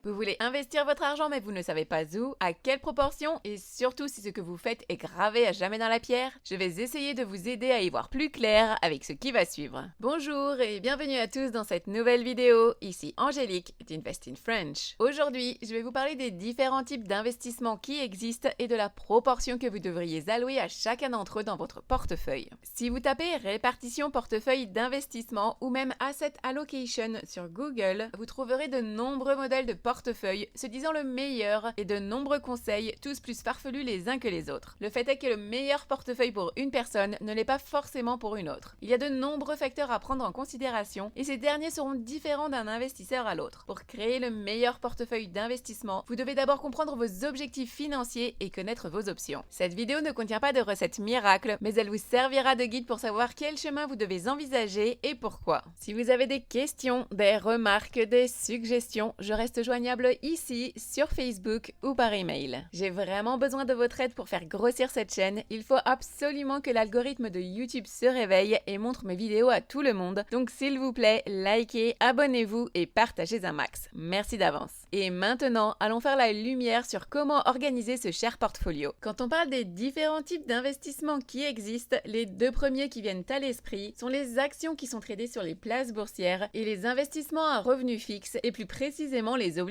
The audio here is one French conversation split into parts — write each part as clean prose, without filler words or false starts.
Vous voulez investir votre argent mais vous ne savez pas où, à quelle proportion et surtout si ce que vous faites est gravé à jamais dans la pierre? Je vais essayer de vous aider à y voir plus clair avec ce qui va suivre. Bonjour et bienvenue à tous dans cette nouvelle vidéo, ici Angélique d'Invest in French. Aujourd'hui, je vais vous parler des différents types d'investissements qui existent et de la proportion que vous devriez allouer à chacun d'entre eux dans votre portefeuille. Si vous tapez répartition portefeuille d'investissement ou même asset allocation sur Google, vous trouverez de nombreux modèles de portefeuille se disant le meilleur et de nombreux conseils, tous plus farfelus les uns que les autres. Le fait est que le meilleur portefeuille pour une personne ne l'est pas forcément pour une autre. Il y a de nombreux facteurs à prendre en considération et ces derniers seront différents d'un investisseur à l'autre. Pour créer le meilleur portefeuille d'investissement, vous devez d'abord comprendre vos objectifs financiers et connaître vos options. Cette vidéo ne contient pas de recettes miracles, mais elle vous servira de guide pour savoir quel chemin vous devez envisager et pourquoi. Si vous avez des questions, des remarques, des suggestions, je reste joignable ici, sur Facebook ou par email. J'ai vraiment besoin de votre aide pour faire grossir cette chaîne. Il faut absolument que l'algorithme de YouTube se réveille et montre mes vidéos à tout le monde. Donc s'il vous plaît, likez, abonnez-vous et partagez un max. Merci d'avance. Et maintenant, allons faire la lumière sur comment organiser ce cher portfolio. Quand on parle des différents types d'investissements qui existent, les deux premiers qui viennent à l'esprit sont les actions qui sont tradées sur les places boursières et les investissements à revenus fixes et plus précisément les obligations.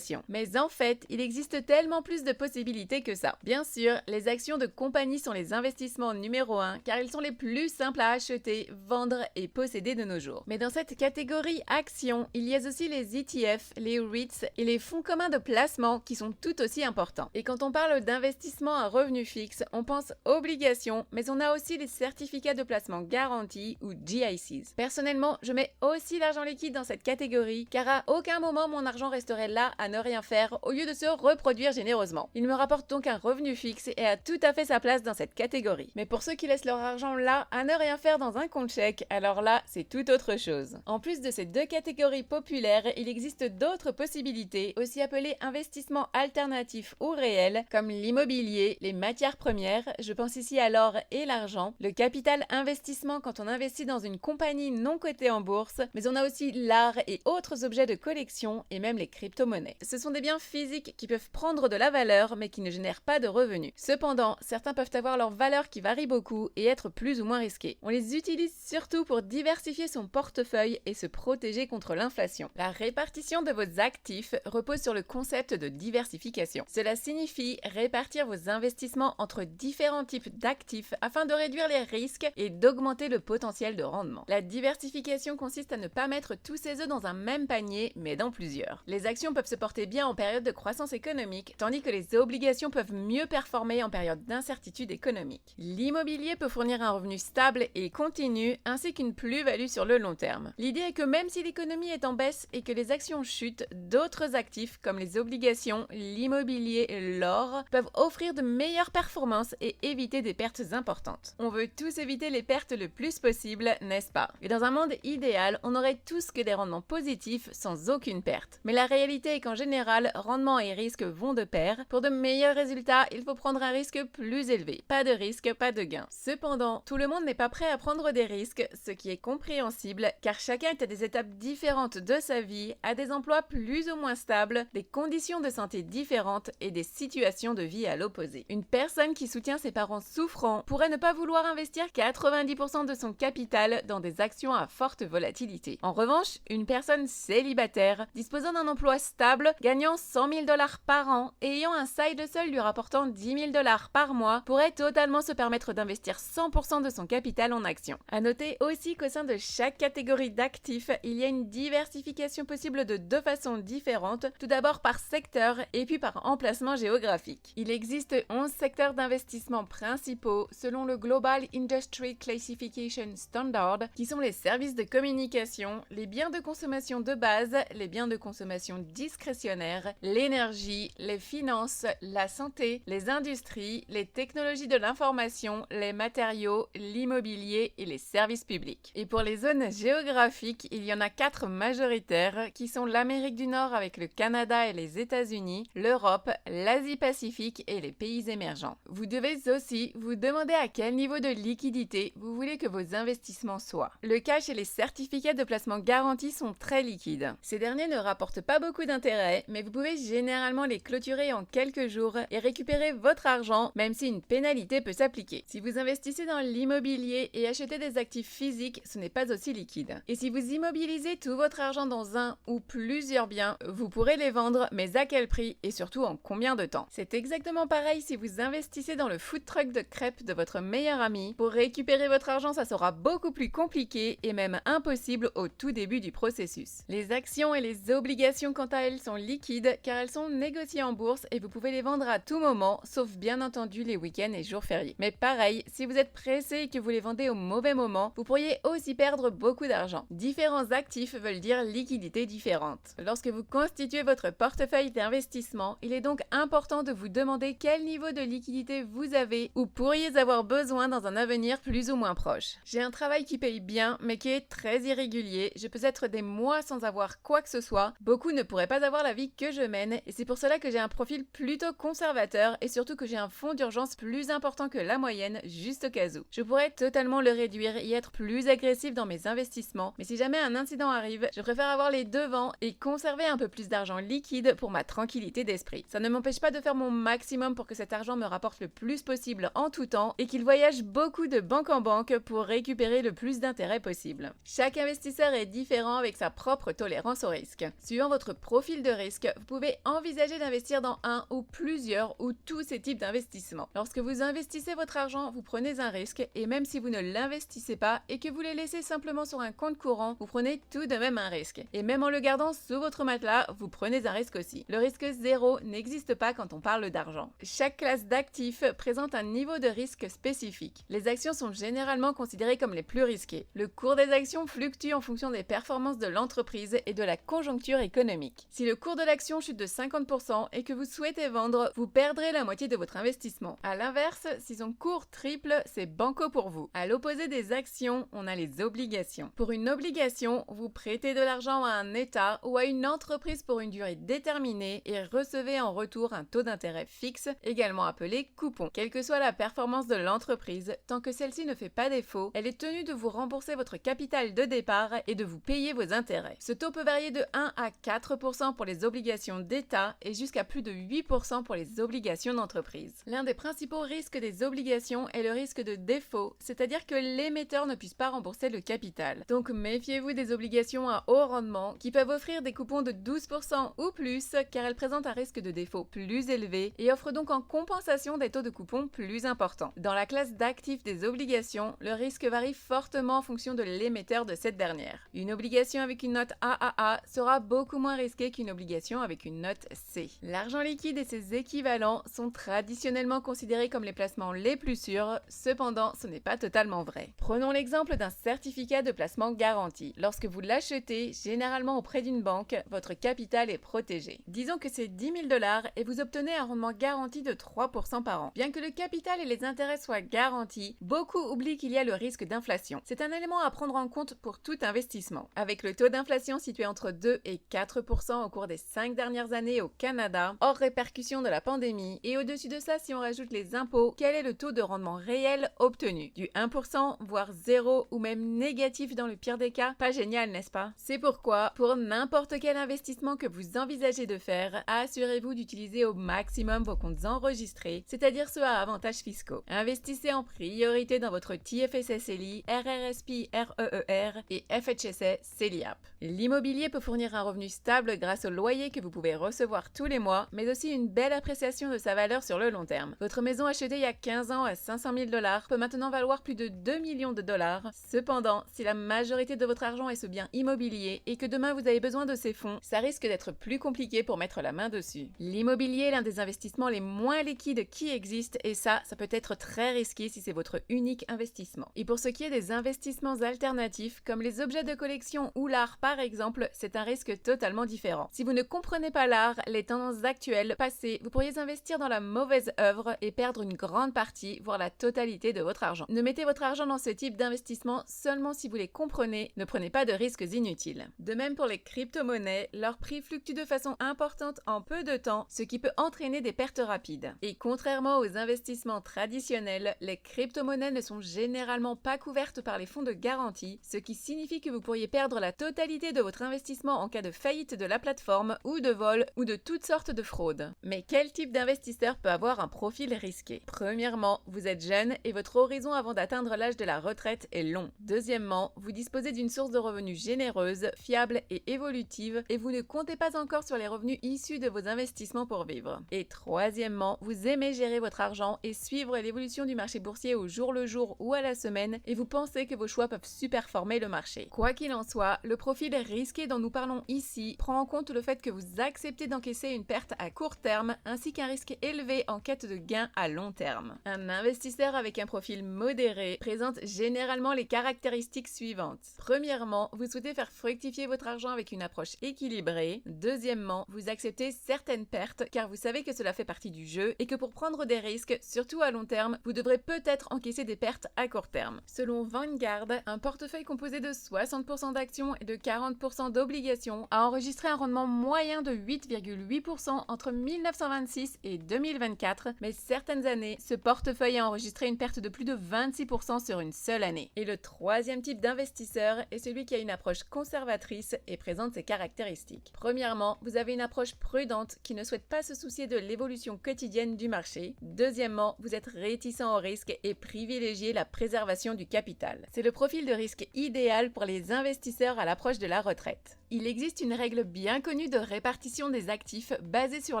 Mais en fait, il existe tellement plus de possibilités que ça. Bien sûr, les actions de compagnie sont les investissements numéro 1 car ils sont les plus simples à acheter, vendre et posséder de nos jours. Mais dans cette catégorie actions, il y a aussi les ETF, les REITs et les fonds communs de placement qui sont tout aussi importants. Et quand on parle d'investissement à revenus fixes, on pense obligations, mais on a aussi les certificats de placement garantis ou GICs. Personnellement, je mets aussi l'argent liquide dans cette catégorie car à aucun moment mon argent resterait là à ne rien faire au lieu de se reproduire généreusement. Il me rapporte donc un revenu fixe et a tout à fait sa place dans cette catégorie. Mais pour ceux qui laissent leur argent là à ne rien faire dans un compte chèque, alors là, c'est tout autre chose. En plus de ces deux catégories populaires, il existe d'autres possibilités, aussi appelées investissements alternatifs ou réels, comme l'immobilier, les matières premières, je pense ici à l'or et l'argent, le capital investissement quand on investit dans une compagnie non cotée en bourse, mais on a aussi l'art et autres objets de collection et même les crypto-monnaies. Ce sont des biens physiques qui peuvent prendre de la valeur mais qui ne génèrent pas de revenus. Cependant, certains peuvent avoir leur valeur qui varie beaucoup et être plus ou moins risqués. On les utilise surtout pour diversifier son portefeuille et se protéger contre l'inflation. La répartition de vos actifs repose sur le concept de diversification. Cela signifie répartir vos investissements entre différents types d'actifs afin de réduire les risques et d'augmenter le potentiel de rendement. La diversification consiste à ne pas mettre tous ses œufs dans un même panier mais dans plusieurs. Les actions peuvent se porter bien en période de croissance économique, tandis que les obligations peuvent mieux performer en période d'incertitude économique. L'immobilier peut fournir un revenu stable et continu, ainsi qu'une plus-value sur le long terme. L'idée est que même si l'économie est en baisse et que les actions chutent, d'autres actifs comme les obligations, l'immobilier et l'or peuvent offrir de meilleures performances et éviter des pertes importantes. On veut tous éviter les pertes le plus possible, n'est-ce pas? Et dans un monde idéal, on aurait tous que des rendements positifs sans aucune perte. Mais la réalité est qu'en général, rendement et risque vont de pair. Pour de meilleurs résultats, il faut prendre un risque plus élevé. Pas de risque, pas de gain. Cependant, tout le monde n'est pas prêt à prendre des risques, ce qui est compréhensible car chacun est à des étapes différentes de sa vie, a des emplois plus ou moins stables, des conditions de santé différentes et des situations de vie à l'opposé. Une personne qui soutient ses parents souffrants pourrait ne pas vouloir investir 90% de son capital dans des actions à forte volatilité. En revanche, une personne célibataire disposant d'un emploi stable, gagnant 100 000 $ par an et ayant un side hustle lui rapportant 10 000 $ par mois pourrait totalement se permettre d'investir 100% de son capital en actions. À noter aussi qu'au sein de chaque catégorie d'actifs, il y a une diversification possible de deux façons différentes, tout d'abord par secteur et puis par emplacement géographique. Il existe 11 secteurs d'investissement principaux selon le Global Industry Classification Standard, qui sont les services de communication, les biens de consommation de base, les biens de consommation discrétionnaire, l'énergie, les finances, la santé, les industries, les technologies de l'information, les matériaux, l'immobilier et les services publics. Et pour les zones géographiques, il y en a 4 majoritaires qui sont l'Amérique du Nord avec le Canada et les États-Unis, l'Europe, l'Asie-Pacifique et les pays émergents. Vous devez aussi vous demander à quel niveau de liquidité vous voulez que vos investissements soient. Le cash et les certificats de placement garantis sont très liquides. Ces derniers ne rapportent pas beaucoup d'intérêt, mais vous pouvez généralement les clôturer en quelques jours et récupérer votre argent, même si une pénalité peut s'appliquer. Si vous investissez dans l'immobilier et achetez des actifs physiques, ce n'est pas aussi liquide. Et si vous immobilisez tout votre argent dans un ou plusieurs biens, vous pourrez les vendre, mais à quel prix et surtout en combien de temps? C'est exactement pareil si vous investissez dans le food truck de crêpes de votre meilleur ami. Pour récupérer votre argent, ça sera beaucoup plus compliqué et même impossible au tout début du processus. Les actions et les obligations, quant à elles, sont liquides car elles sont négociées en bourse et vous pouvez les vendre à tout moment, sauf bien entendu les week-ends et jours fériés. Mais pareil, si vous êtes pressé et que vous les vendez au mauvais moment, vous pourriez aussi perdre beaucoup d'argent. Différents actifs veulent dire liquidités différentes. Lorsque vous constituez votre portefeuille d'investissement, il est donc important de vous demander quel niveau de liquidité vous avez ou pourriez avoir besoin dans un avenir plus ou moins proche. J'ai un travail qui paye bien, mais qui est très irrégulier. Je peux être des mois sans avoir quoi que ce soit. Beaucoup ne pourraient pas avoir la vie que je mène, et c'est pour cela que j'ai un profil plutôt conservateur et surtout que j'ai un fonds d'urgence plus important que la moyenne, juste au cas où. Je pourrais totalement le réduire et être plus agressif dans mes investissements, mais si jamais un incident arrive, je préfère avoir les devants et conserver un peu plus d'argent liquide pour ma tranquillité d'esprit. Ça ne m'empêche pas de faire mon maximum pour que cet argent me rapporte le plus possible en tout temps et qu'il voyage beaucoup de banque en banque pour récupérer le plus d'intérêt possible. Chaque investisseur est différent avec sa propre tolérance au risque. Suivant votre profil de risque, vous pouvez envisager d'investir dans un ou plusieurs ou tous ces types d'investissements. Lorsque vous investissez votre argent, vous prenez un risque et même si vous ne l'investissez pas et que vous le laissez simplement sur un compte courant, vous prenez tout de même un risque. Et même en le gardant sous votre matelas, vous prenez un risque aussi. Le risque zéro n'existe pas quand on parle d'argent. Chaque classe d'actifs présente un niveau de risque spécifique. Les actions sont généralement considérées comme les plus risquées. Le cours des actions fluctue en fonction des performances de l'entreprise et de la conjoncture économique. Si le cours de l'action chute de 50% et que vous souhaitez vendre, vous perdrez la moitié de votre investissement. À l'inverse, si son cours triple, c'est banco pour vous. À l'opposé des actions, on a les obligations. Pour une obligation, vous prêtez de l'argent à un État ou à une entreprise pour une durée déterminée et recevez en retour un taux d'intérêt fixe, également appelé coupon. Quelle que soit la performance de l'entreprise, tant que celle-ci ne fait pas défaut, elle est tenue de vous rembourser votre capital de départ et de vous payer vos intérêts. Ce taux peut varier de 1 à 4% pour les obligations d'État et jusqu'à plus de 8% pour les obligations d'entreprise. L'un des principaux risques des obligations est le risque de défaut, c'est-à-dire que l'émetteur ne puisse pas rembourser le capital. Donc méfiez-vous des obligations à haut rendement qui peuvent offrir des coupons de 12% ou plus car elles présentent un risque de défaut plus élevé et offrent donc en compensation des taux de coupons plus importants. Dans la classe d'actifs des obligations, le risque varie fortement en fonction de l'émetteur de cette dernière. Une obligation avec une note AAA sera beaucoup moins risquée qu'une obligation avec une note C. L'argent liquide et ses équivalents sont traditionnellement considérés comme les placements les plus sûrs, cependant ce n'est pas totalement vrai. Prenons l'exemple d'un certificat de placement garanti. Lorsque vous l'achetez, généralement auprès d'une banque, votre capital est protégé. Disons que c'est 10 000 $ et vous obtenez un rendement garanti de 3% par an. Bien que le capital et les intérêts soient garantis, beaucoup oublient qu'il y a le risque d'inflation. C'est un élément à prendre en compte pour tout investissement. Avec le taux d'inflation situé entre 2 et 4% au cours des 5 dernières années au Canada, hors répercussion de la pandémie, et au-dessus de ça si on rajoute les impôts, quel est le taux de rendement réel obtenu? Du 1%, voire 0 ou même négatif dans le pire des cas? Pas génial, n'est-ce pas? C'est pourquoi, pour n'importe quel investissement que vous envisagez de faire, assurez-vous d'utiliser au maximum vos comptes enregistrés, c'est-à-dire ceux à avantages fiscaux. Investissez en priorité dans votre TFSS-LI, RRSP REER et FHSA CELIAP. L'immobilier peut fournir un revenu stable grâce au loyer que vous pouvez recevoir tous les mois, mais aussi une belle appréciation de sa valeur sur le long terme. Votre maison achetée il y a 15 ans à 500 000 $ peut maintenant valoir plus de 2 millions de dollars. Cependant, si la majorité de votre argent est ce bien immobilier et que demain vous avez besoin de ces fonds, ça risque d'être plus compliqué pour mettre la main dessus. L'immobilier est l'un des investissements les moins liquides qui existent et ça peut être très risqué si c'est votre unique investissement. Et pour ce qui est des investissements alternatifs, comme les objets de collection ou l'art par exemple, c'est un risque totalement différent. Si vous ne comprenez pas l'art, les tendances actuelles, passées, vous pourriez investir dans la mauvaise œuvre et perdre une grande partie, voire la totalité de votre argent. Ne mettez votre argent dans ce type d'investissement seulement si vous les comprenez, ne prenez pas de risques inutiles. De même pour les crypto-monnaies, leur prix fluctue de façon importante en peu de temps, ce qui peut entraîner des pertes rapides. Et contrairement aux investissements traditionnels, les crypto-monnaies ne sont généralement pas couvertes par les fonds de garantie, ce qui signifie que vous pourriez perdre la totalité de votre investissement en cas de faillite de la plateforme ou de vol ou de toutes sortes de fraudes. Mais quel type d'investisseur peut avoir un profil risqué? Premièrement, vous êtes jeune et votre horizon avant d'atteindre l'âge de la retraite est long. Deuxièmement, vous disposez d'une source de revenus généreuse, fiable et évolutive et vous ne comptez pas encore sur les revenus issus de vos investissements pour vivre. Et troisièmement, vous aimez gérer votre argent et suivre l'évolution du marché boursier au jour le jour ou à la semaine et vous pensez que vos choix peuvent superformer le marché. Quoi qu'il en soit, le profil risqué dont nous parlons ici prend en compte le fait que vous acceptez d'encaisser une perte à court terme ainsi qu'un risque élevé en quête de gains à long terme. Un investisseur avec un profil modéré présente généralement les caractéristiques suivantes. Premièrement, vous souhaitez faire fructifier votre argent avec une approche équilibrée. Deuxièmement, vous acceptez certaines pertes car vous savez que cela fait partie du jeu et que pour prendre des risques, surtout à long terme, vous devrez peut-être encaisser des pertes à court terme. Selon Vanguard, un portefeuille composé de 60% d'actions et de 40% d'obligations a enregistré un rendement moyen de 8,8% entre 1926 et 2024, mais certaines années, ce portefeuille a enregistré une perte de plus de 26% sur une seule année. Et le troisième type d'investisseur est celui qui a une approche conservatrice et présente ses caractéristiques. Premièrement, vous avez une approche prudente qui ne souhaite pas se soucier de l'évolution quotidienne du marché. Deuxièmement, vous êtes réticent au risque et privilégiez la préservation du capital. C'est le profil de risque idéal pour les investisseurs à l'approche de la retraite. Il existe une règle bien connue de répartition des actifs basée sur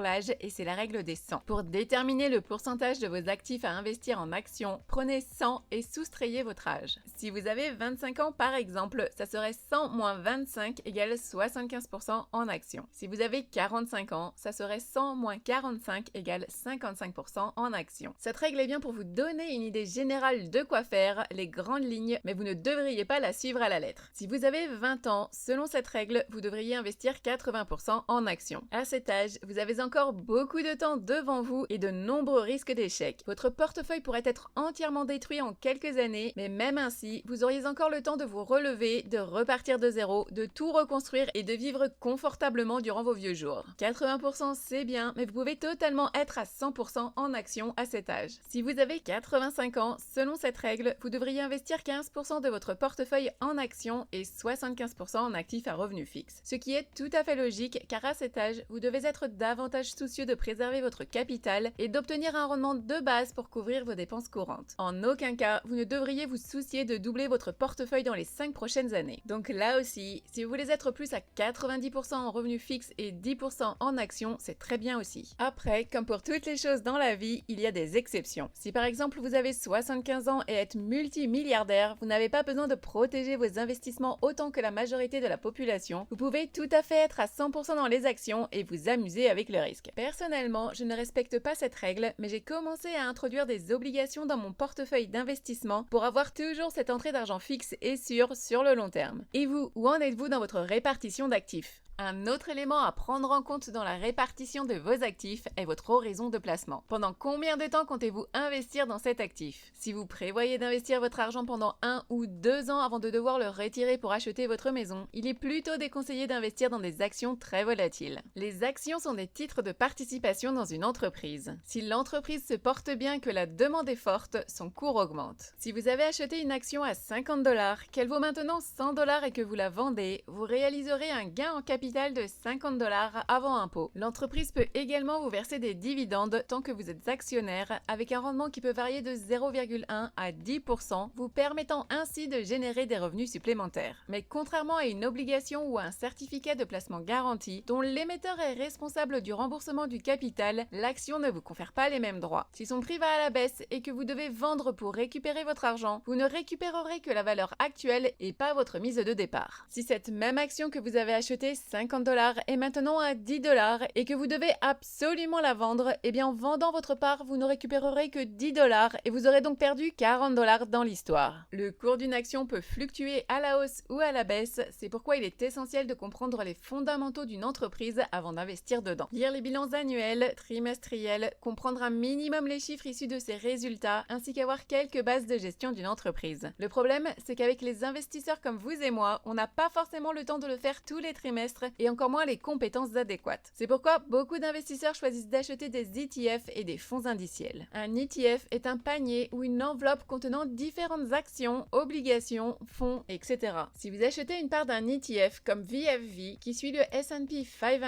l'âge et c'est la règle des 100. Pour déterminer le pourcentage de vos actifs à investir en actions, prenez 100 et soustrayez votre âge. Si vous avez 25 ans par exemple, ça serait 100 moins 25 égale 75% en actions. Si vous avez 45 ans, ça serait 100 moins 45 égale 55% en actions. Cette règle est bien pour vous donner une idée générale de quoi faire, les grandes lignes, mais vous ne devriez pas la suivre à la lettre. Si vous avez 20 ans, selon cette règle, vous devriez investir 80% en actions. À cet âge, vous avez encore beaucoup de temps devant vous et de nombreux risques d'échec. Votre portefeuille pourrait être entièrement détruit en quelques années, mais même ainsi, vous auriez encore le temps de vous relever, de repartir de zéro, de tout reconstruire et de vivre confortablement durant vos vieux jours. 80% c'est bien, mais vous pouvez totalement être à 100% en actions à cet âge. Si vous avez 85 ans, selon cette règle, vous devriez investir 15% de votre portefeuille en actions et 75% en actifs à revenus fixe. Ce qui est tout à fait logique car à cet âge, vous devez être davantage soucieux de préserver votre capital et d'obtenir un rendement de base pour couvrir vos dépenses courantes. En aucun cas, vous ne devriez vous soucier de doubler votre portefeuille dans les 5 prochaines années. Donc là aussi, si vous voulez être plus à 90% en revenus fixes et 10% en actions, c'est très bien aussi. Après, comme pour toutes les choses dans la vie, il y a des exceptions. Si par exemple vous avez 75 ans et êtes multimilliardaire, vous n'avez pas besoin de protéger vos investissements autant que la majorité de la population. Vous pouvez tout à fait être à 100% dans les actions et vous amuser avec le risque. Personnellement, je ne respecte pas cette règle, mais j'ai commencé à introduire des obligations dans mon portefeuille d'investissement pour avoir toujours cette entrée d'argent fixe et sûre sur le long terme. Et vous, où en êtes-vous dans votre répartition d'actifs ? Un autre élément à prendre en compte dans la répartition de vos actifs est votre horizon de placement. Pendant combien de temps comptez-vous investir dans cet actif? Si vous prévoyez d'investir votre argent pendant 1 ou 2 ans avant de devoir le retirer pour acheter votre maison, il est plutôt déconseillé d'investir dans des actions très volatiles. Les actions sont des titres de participation dans une entreprise. Si l'entreprise se porte bien et que la demande est forte, son cours augmente. Si vous avez acheté une action à 50$, qu'elle vaut maintenant 100$ et que vous la vendez, vous réaliserez un gain en capital de 50$ avant impôt. L'entreprise peut également vous verser des dividendes tant que vous êtes actionnaire avec un rendement qui peut varier de 0,1 à 10%, vous permettant ainsi de générer des revenus supplémentaires. Mais contrairement à une obligation ou à un certificat de placement garanti dont l'émetteur est responsable du remboursement du capital, l'action ne vous confère pas les mêmes droits. Si son prix va à la baisse et que vous devez vendre pour récupérer votre argent, vous ne récupérerez que la valeur actuelle et pas votre mise de départ. Si cette même action que vous avez achetée 50$ est maintenant à 10$ et que vous devez absolument la vendre, eh bien en vendant votre part, vous ne récupérerez que 10$ et vous aurez donc perdu 40$ dans l'histoire. Le cours d'une action peut fluctuer à la hausse ou à la baisse, c'est pourquoi il est essentiel de comprendre les fondamentaux d'une entreprise avant d'investir dedans. Lire les bilans annuels, trimestriels, comprendre un minimum les chiffres issus de ses résultats, ainsi qu'avoir quelques bases de gestion d'une entreprise. Le problème, c'est qu'avec les investisseurs comme vous et moi, on n'a pas forcément le temps de le faire tous les trimestres connaître et encore moins les compétences adéquates. C'est pourquoi beaucoup d'investisseurs choisissent d'acheter des ETF et des fonds indiciels. Un ETF est un panier ou une enveloppe contenant différentes actions, obligations, fonds, etc. Si vous achetez une part d'un ETF comme VFV qui suit le S&P 500,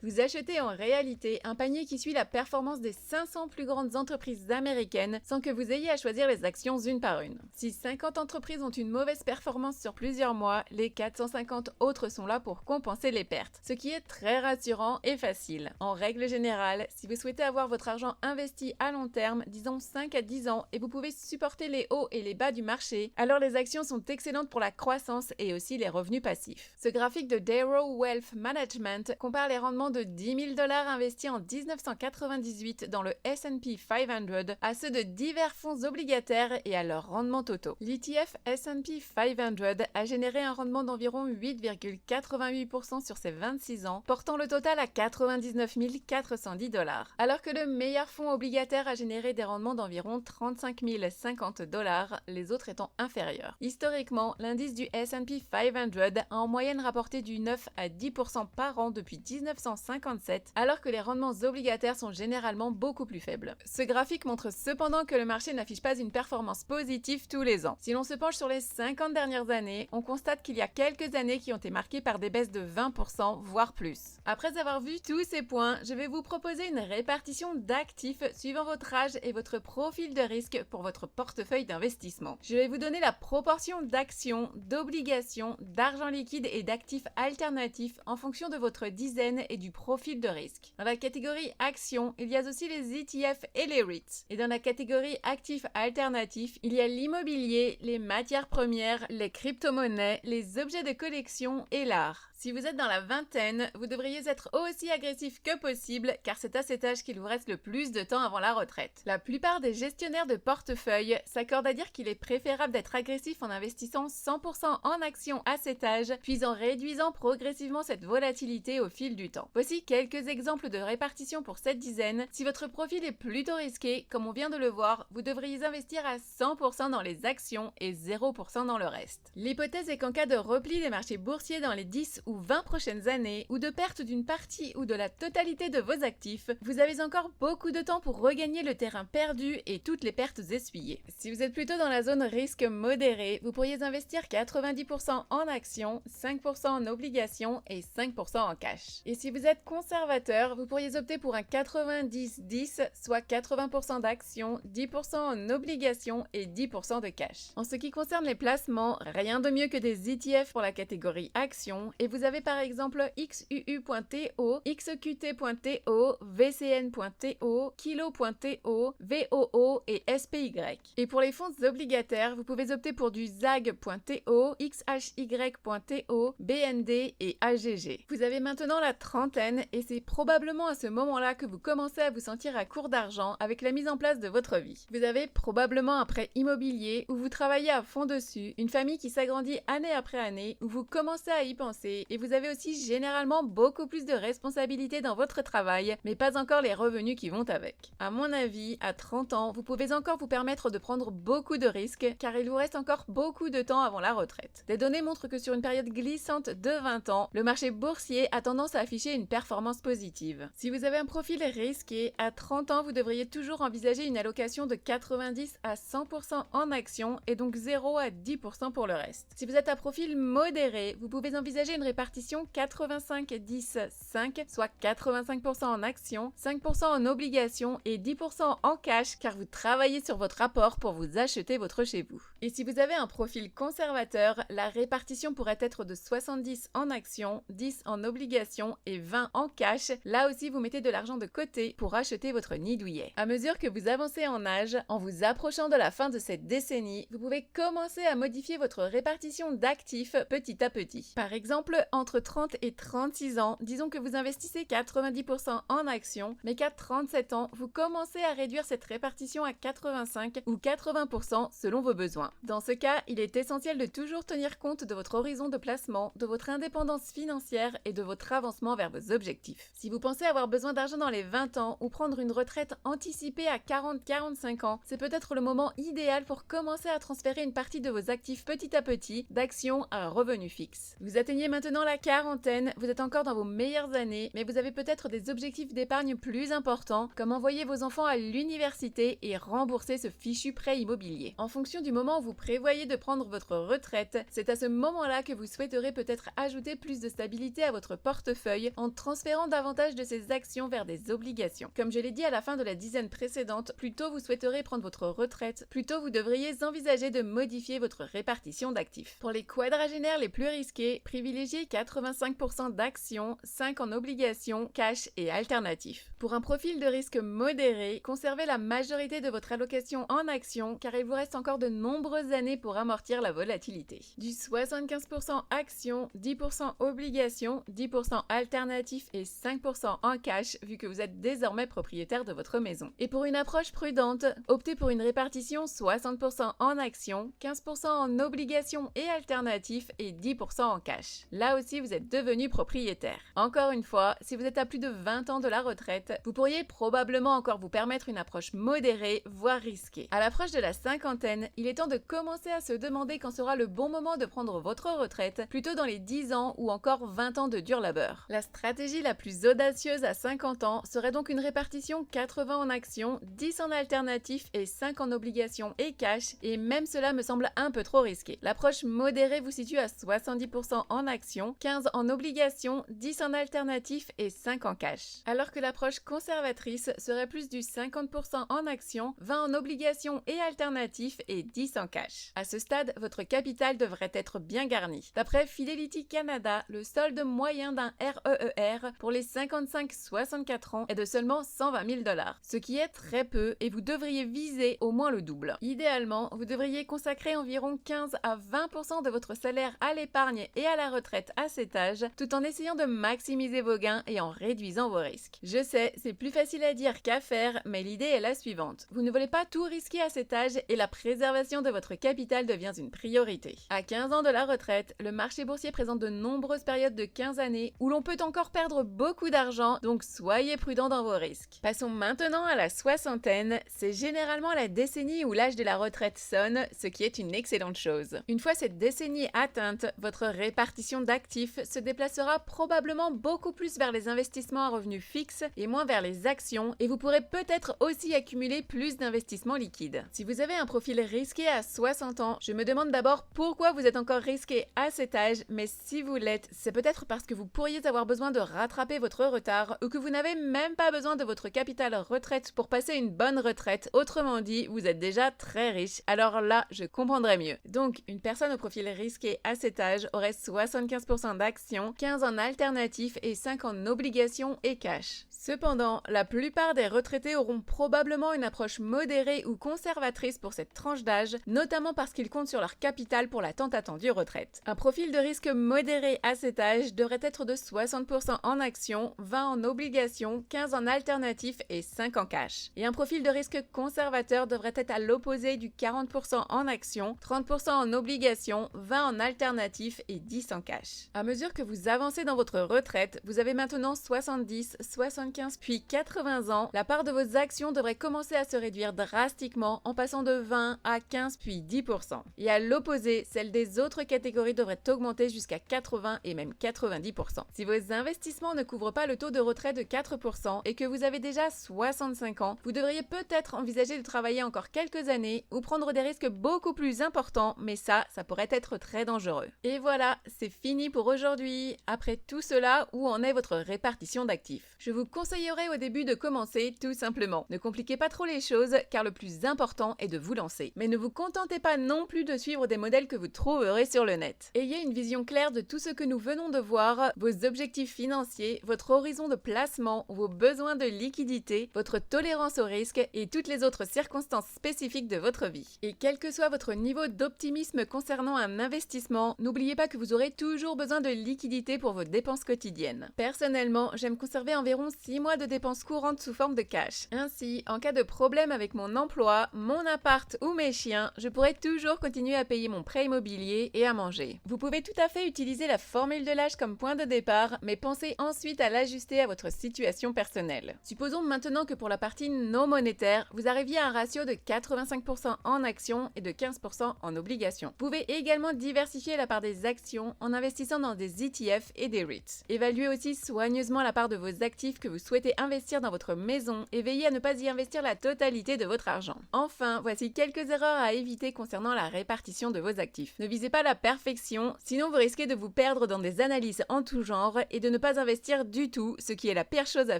vous achetez en réalité un panier qui suit la performance des 500 plus grandes entreprises américaines sans que vous ayez à choisir les actions une par une. Si 50 entreprises ont une mauvaise performance sur plusieurs mois, les 450 autres sont là pour compenser les pertes, ce qui est très rassurant et facile. En règle générale, si vous souhaitez avoir votre argent investi à long terme, disons 5 à 10 ans, et vous pouvez supporter les hauts et les bas du marché, alors les actions sont excellentes pour la croissance et aussi les revenus passifs. Ce graphique de Darrow Wealth Management compare les rendements de 10 000 $ investis en 1998 dans le S&P 500 à ceux de divers fonds obligataires et à leurs rendements totaux. L'ETF S&P 500 a généré un rendement d'environ 8,88% sur ses 26 ans, portant le total à 99 410 $, alors que le meilleur fonds obligataire a généré des rendements d'environ 35 050 $, les autres étant inférieurs. Historiquement, l'indice du S&P 500 a en moyenne rapporté du 9 à 10% par an depuis 1957, alors que les rendements obligataires sont généralement beaucoup plus faibles. Ce graphique montre cependant que le marché n'affiche pas une performance positive tous les ans. Si l'on se penche sur les 50 dernières années, on constate qu'il y a quelques années qui ont été marquées par des baisses de 20%, voire plus. Après avoir vu tous ces points, je vais vous proposer une répartition d'actifs suivant votre âge et votre profil de risque pour votre portefeuille d'investissement. Je vais vous donner la proportion d'actions, d'obligations, d'argent liquide et d'actifs alternatifs en fonction de votre dizaine et du profil de risque. Dans la catégorie actions, il y a aussi les ETF et les REITs. Et dans la catégorie actifs alternatifs, il y a l'immobilier, les matières premières, les crypto-monnaies, les objets de collection et l'art. Si vous êtes dans la vingtaine, vous devriez être aussi agressif que possible car c'est à cet âge qu'il vous reste le plus de temps avant la retraite. La plupart des gestionnaires de portefeuille s'accordent à dire qu'il est préférable d'être agressif en investissant 100% en actions à cet âge, puis en réduisant progressivement cette volatilité au fil du temps. Voici quelques exemples de répartition pour cette dizaine. Si votre profil est plutôt risqué, comme on vient de le voir, vous devriez investir à 100% dans les actions et 0% dans le reste. L'hypothèse est qu'en cas de repli des marchés boursiers dans les 10 ou 20 prochaines années, ou de perte d'une partie ou de la totalité de vos actifs, vous avez encore beaucoup de temps pour regagner le terrain perdu et toutes les pertes essuyées. Si vous êtes plutôt dans la zone risque modéré, vous pourriez investir 90% en actions, 5% en obligations et 5% en cash. Et si vous êtes conservateur, vous pourriez opter pour un 90-10, soit 80% d'actions, 10% en obligations et 10% de cash. En ce qui concerne les placements, rien de mieux que des ETF pour la catégorie actions, et vous avez par exemple XUU.TO, XQT.TO, VCN.TO, Kilo.TO, VOO et SPY. Et pour les fonds obligataires, vous pouvez opter pour du ZAG.TO, XHY.TO, BND et AGG. Vous avez maintenant la trentaine et c'est probablement à ce moment-là que vous commencez à vous sentir à court d'argent avec la mise en place de votre vie. Vous avez probablement un prêt immobilier où vous travaillez à fond dessus, une famille qui s'agrandit année après année où vous commencez à y penser et vous avez aussi généralement beaucoup plus de responsabilités dans votre travail, mais pas encore les revenus qui vont avec. À mon avis, à 30 ans, vous pouvez encore vous permettre de prendre beaucoup de risques car il vous reste encore beaucoup de temps avant la retraite. Des données montrent que sur une période glissante de 20 ans, le marché boursier a tendance à afficher une performance positive. Si vous avez un profil risqué, à 30 ans, vous devriez toujours envisager une allocation de 90 à 100% en actions et donc 0 à 10% pour le reste. Si vous êtes à profil modéré, vous pouvez envisager une répartition 85-10-5, soit 85% en actions, 5% en obligations et 10% en cash car vous travaillez sur votre apport pour vous acheter votre chez vous. Et si vous avez un profil conservateur, la répartition pourrait être de 70 en actions, 10 en obligations et 20 en cash. Là aussi, vous mettez de l'argent de côté pour acheter votre nid douillet. À mesure que vous avancez en âge, en vous approchant de la fin de cette décennie, vous pouvez commencer à modifier votre répartition d'actifs petit à petit. Par exemple, entre 30 et 36 ans, disons que vous investissez 90% en actions, mais qu'à 37 ans, vous commencez à réduire cette répartition à 85 ou 80% selon vos besoins. Dans ce cas, il est essentiel de toujours tenir compte de votre horizon de placement, de votre indépendance financière et de votre avancement vers vos objectifs. Si vous pensez avoir besoin d'argent dans les 20 ans ou prendre une retraite anticipée à 40-45 ans, c'est peut-être le moment idéal pour commencer à transférer une partie de vos actifs petit à petit d'actions à un revenu fixe. Vous atteignez maintenant Maintenant la quarantaine, vous êtes encore dans vos meilleures années, mais vous avez peut-être des objectifs d'épargne plus importants, comme envoyer vos enfants à l'université et rembourser ce fichu prêt immobilier. En fonction du moment où vous prévoyez de prendre votre retraite, c'est à ce moment-là que vous souhaiterez peut-être ajouter plus de stabilité à votre portefeuille en transférant davantage de ces actions vers des obligations. Comme je l'ai dit à la fin de la dizaine précédente, plus tôt vous souhaiterez prendre votre retraite, plus tôt vous devriez envisager de modifier votre répartition d'actifs. Pour les quadragénaires les plus risqués, privilégiez 85% d'actions, 5 en obligations, cash et alternatifs. Pour un profil de risque modéré, conservez la majorité de votre allocation en actions car il vous reste encore de nombreuses années pour amortir la volatilité. Du 75% actions, 10% obligations, 10% alternatifs et 5% en cash vu que vous êtes désormais propriétaire de votre maison. Et pour une approche prudente, optez pour une répartition 60% en actions, 15% en obligations et alternatifs et 10% en cash. Là aussi, vous êtes devenu propriétaire. Encore une fois, si vous êtes à plus de 20 ans de la retraite, vous pourriez probablement encore vous permettre une approche modérée, voire risquée. À l'approche de la cinquantaine, il est temps de commencer à se demander quand sera le bon moment de prendre votre retraite, plutôt dans les 10 ans ou encore 20 ans de dur labeur. La stratégie la plus audacieuse à 50 ans serait donc une répartition 80 en actions, 10 en alternatifs et 5 en obligations et cash, et même cela me semble un peu trop risqué. L'approche modérée vous situe à 70% en actions, 15 en obligations, 10 en alternatifs et 5 en cash. Alors que l'approche conservatrice serait plus du 50% en actions, 20 en obligations et alternatifs et 10 en cash. À ce stade, votre capital devrait être bien garni. D'après Fidelity Canada, le solde moyen d'un REER pour les 55-64 ans est de seulement 120 000 $, ce qui est très peu et vous devriez viser au moins le double. Idéalement, vous devriez consacrer environ 15 à 20% de votre salaire à l'épargne et à la retraite à cet âge, tout en essayant de maximiser vos gains et en réduisant vos risques. Je sais, c'est plus facile à dire qu'à faire, mais l'idée est la suivante. Vous ne voulez pas tout risquer à cet âge et la préservation de votre capital devient une priorité. À 15 ans de la retraite, le marché boursier présente de nombreuses périodes de 15 années où l'on peut encore perdre beaucoup d'argent, donc soyez prudents dans vos risques. Passons maintenant à la soixantaine. C'est généralement la décennie où l'âge de la retraite sonne, ce qui est une excellente chose. Une fois cette décennie atteinte, votre répartition d'actifs se déplacera probablement beaucoup plus vers les investissements à revenus fixes et moins vers les actions, et vous pourrez peut-être aussi accumuler plus d'investissements liquides. Si vous avez un profil risqué à 60 ans, je me demande d'abord pourquoi vous êtes encore risqué à cet âge, mais si vous l'êtes, c'est peut-être parce que vous pourriez avoir besoin de rattraper votre retard ou que vous n'avez même pas besoin de votre capital retraite pour passer une bonne retraite. Autrement dit, vous êtes déjà très riche, alors là, je comprendrais mieux. Donc, une personne au profil risqué à cet âge aurait 75% d'actions, 15 en alternatifs et 5 en obligations et cash. Cependant, la plupart des retraités auront probablement une approche modérée ou conservatrice pour cette tranche d'âge, notamment parce qu'ils comptent sur leur capital pour la tant attendue retraite. Un profil de risque modéré à cet âge devrait être de 60% en actions, 20 en obligations, 15 en alternatifs et 5 en cash. Et un profil de risque conservateur devrait être à l'opposé du 40% en actions, 30% en obligations, 20 en alternatifs et 10 en cash. À mesure que vous avancez dans votre retraite, vous avez maintenant 70, 75 puis 80 ans, la part de vos actions devrait commencer à se réduire drastiquement en passant de 20 à 15 puis 10%. Et à l'opposé, celle des autres catégories devrait augmenter jusqu'à 80 et même 90%. Si vos investissements ne couvrent pas le taux de retrait de 4% et que vous avez déjà 65 ans, vous devriez peut-être envisager de travailler encore quelques années ou prendre des risques beaucoup plus importants, mais ça pourrait être très dangereux. Et voilà, c'est fini pour aujourd'hui. Après tout cela, où en est votre répartition d'actifs? Je vous conseillerais au début de commencer tout simplement. Ne compliquez pas trop les choses car le plus important est de vous lancer. Mais ne vous contentez pas non plus de suivre des modèles que vous trouverez sur le net. Ayez une vision claire de tout ce que nous venons de voir, vos objectifs financiers, votre horizon de placement, vos besoins de liquidité, votre tolérance au risque et toutes les autres circonstances spécifiques de votre vie. Et quel que soit votre niveau d'optimisme concernant un investissement, n'oubliez pas que vous aurez toujours besoin de liquidité pour vos dépenses quotidiennes. Personnellement, j'aime conserver environ 6 mois de dépenses courantes sous forme de cash. Ainsi, en cas de problème avec mon emploi, mon appart ou mes chiens, je pourrai toujours continuer à payer mon prêt immobilier et à manger. Vous pouvez tout à fait utiliser la formule de l'âge comme point de départ, mais pensez ensuite à l'ajuster à votre situation personnelle. Supposons maintenant que pour la partie non monétaire, vous arriviez à un ratio de 85% en actions et de 15% en obligations. Vous pouvez également diversifier la part des actions en investissant investissant dans des ETF et des REITs. Évaluez aussi soigneusement la part de vos actifs que vous souhaitez investir dans votre maison et veillez à ne pas y investir la totalité de votre argent. Enfin, voici quelques erreurs à éviter concernant la répartition de vos actifs. Ne visez pas la perfection, sinon vous risquez de vous perdre dans des analyses en tout genre et de ne pas investir du tout, ce qui est la pire chose à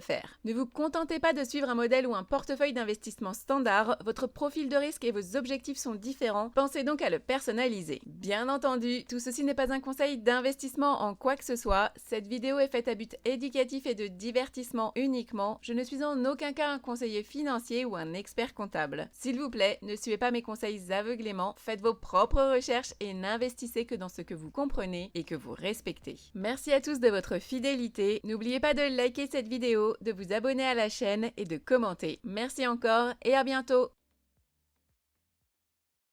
faire. Ne vous contentez pas de suivre un modèle ou un portefeuille d'investissement standard, votre profil de risque et vos objectifs sont différents, pensez donc à le personnaliser. Bien entendu, tout ceci n'est pas un conseil d'investissement en quoi que ce soit, cette vidéo est faite à but éducatif et de divertissement uniquement, je ne suis en aucun cas un conseiller financier ou un expert comptable. S'il vous plaît, ne suivez pas mes conseils aveuglément, faites vos propres recherches et n'investissez que dans ce que vous comprenez et que vous respectez. Merci à tous de votre fidélité, n'oubliez pas de liker cette vidéo, de vous abonner à la chaîne et de commenter. Merci encore et à bientôt!